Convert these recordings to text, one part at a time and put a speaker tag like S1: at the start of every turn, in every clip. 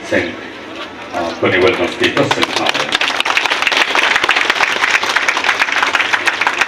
S1: thank many welcome speakers and panel.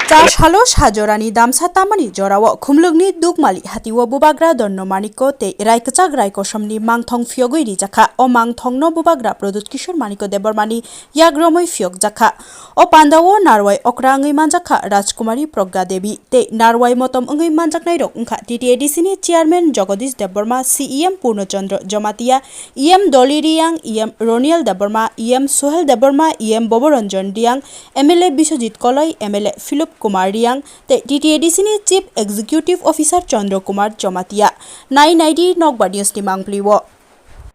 S2: Charles Halos Hajorani Damsa Tamani Jorawa Kumlugni Dugmali Hatiwa Bubagra Donno Maniko te Raikachag Raikoshamni Mangthong Fiogui Jaka O Mangthong no Bubagra Product Kishur Maniko Debormani Yagromoi Fiog Jaka O Pandawo Narwai Okrangi Manjaka Rajkumari Progga Devi te Narwai Motom Ungi Manjaknai Rok Unka TTADC Chairman Jagadish Deborma CEM Purnochandra Jomatia EM Dolly Riang EM Roniel Deborma EM Sohel Deborma EM Boboranjan Diang MLA Biswajit Koloi MLA Philip Kumar Riang te TTADC Chief Executive Officer Chandra Kumar Jomatia 990 Nogba News Timang Pliwo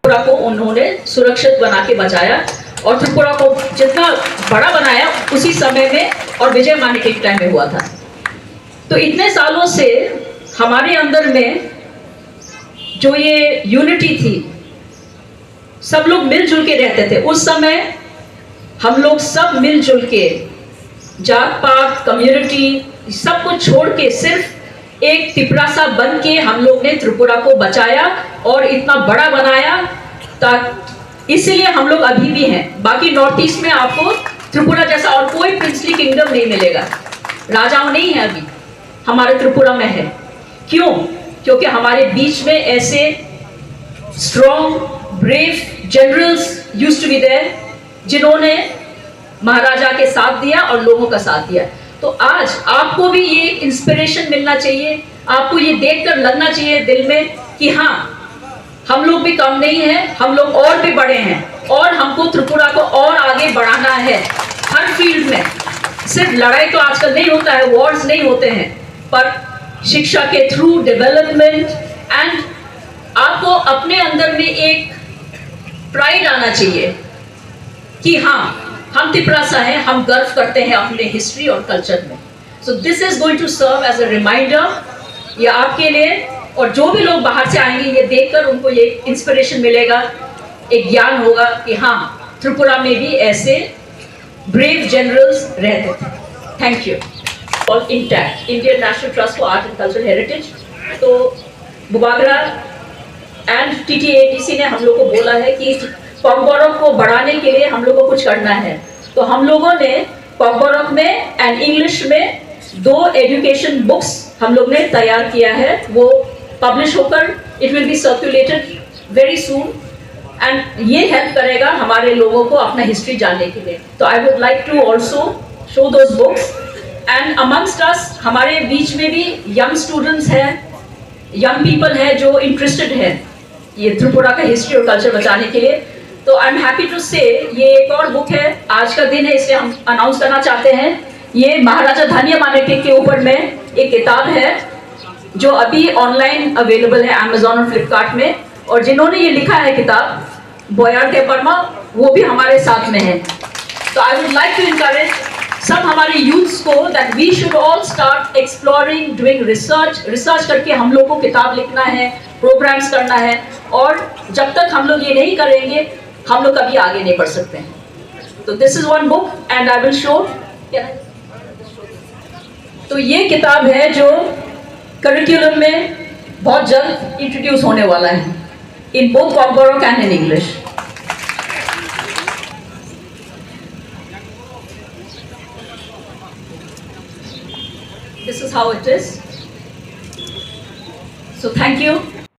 S3: Tripura को उन्होंने सुरक्षित बना के बचाया और त्रिपुरा को जितना बड़ा बनाया उसी समय में और विजय माने के टाइम में हुआ था। तो इतने सालों से हमारे अंदर में जो ये यूनिटी थी, सब लोग मिलजुल के रहते थे। उस समय हम लोग सब मिलजुल के जात पात कम्युनिटी सब कुछ छोड़ के सिर्फ एक टिपरा सा बन के हम लोग ने त्रिपुरा को बचाया और इतना बड़ा बनाया। इसलिए हम लोग अभी भी हैं। बाकी नॉर्थ ईस्ट में आपको त्रिपुरा जैसा और कोई प्रिंसली किंगडम नहीं मिलेगा, राजाओं नहीं है, अभी हमारे त्रिपुरा में है। क्यों? क्योंकि हमारे बीच में ऐसे strong brave generals used to be there जिन्होंने महाराजा के साथ दिया और लोगों का साथ दिया। तो आज आपको भी ये इंस्पिरेशन मिलना चाहिए, आपको ये देखकर लगना चाहिए दिल में कि हाँ, हम लोग भी कम नहीं हैं, हम लोग और भी बड़े हैं और हमको त्रिपुरा को और आगे बढ़ाना है हर फील्ड में। सिर्फ लड़ाई तो आजकल नहीं होता है, वॉर्स नहीं होते हैं, पर शिक्षा के थ्रू डेवलपमेंट एंड आपको अपने अंदर में एक प्राइड आना चाहिए कि हाँ, हम तिपरासा हैं, हम गर्व करते हैं अपने हिस्ट्री और कल्चर में। So this is going to serve as a reminder ये आपके लिए, और जो भी लोग बाहर से आएंगे ये देखकर उनको ये इंस्पिरेशन मिलेगा, एक ज्ञान होगा कि हाँ, त्रिपुरा में भी ऐसे ब्रेव जनरल्स रहते थे। Thank you. और INTACH Indian national trust for art and cultural heritage, तो बुबागरा एंड TTADC ने हम लोग को बोला है कि पॉम्बोरक को बढ़ाने के लिए हम लोग को कुछ करना है। तो हम लोगों ने पॉम्बोरक में एंड इंग्लिश में 2 एजुकेशन बुक्स हम लोग ने तैयार किया है। वो पब्लिश होकर it will be circulated very soon and ये हेल्प करेगा हमारे लोगों को अपना हिस्ट्री जानने के लिए। तो I would like to also show those books and amongst us हमारे बीच में भी यंग स्टूडेंट्स हैं, यंग पीपल हैं जो इंटरेस्टेड है ये त्रिपुरा का हिस्ट्री और कल्चर बचाने के लिए। तो आई एम हैप्पी टू से ये एक और बुक है, आज का दिन है इसलिए हम अनाउंस करना चाहते हैं। ये महाराजा धन्य मानेके के ऊपर में एक किताब है जो अभी ऑनलाइन अवेलेबल है अमेजोन और फ्लिपकार्ट में, और जिन्होंने ये लिखा है किताब बोयार के वर्मा, वो भी हमारे साथ में है। तो I would like to encourage सब हमारे यूथ्स को that we should all start exploring, doing research करके हम लोग को किताब लिखना है, प्रोग्राम्स करना है, और जब तक हम लोग ये नहीं करेंगे हम लोग कभी आगे नहीं बढ़ सकते हैं। तो this is one book and I will show. तो ये किताब है जो करिकुलम में बहुत जल्द इंट्रोड्यूस होने वाला है इन बोथ पॉम्बोरक and in English. This is how it is. So thank you.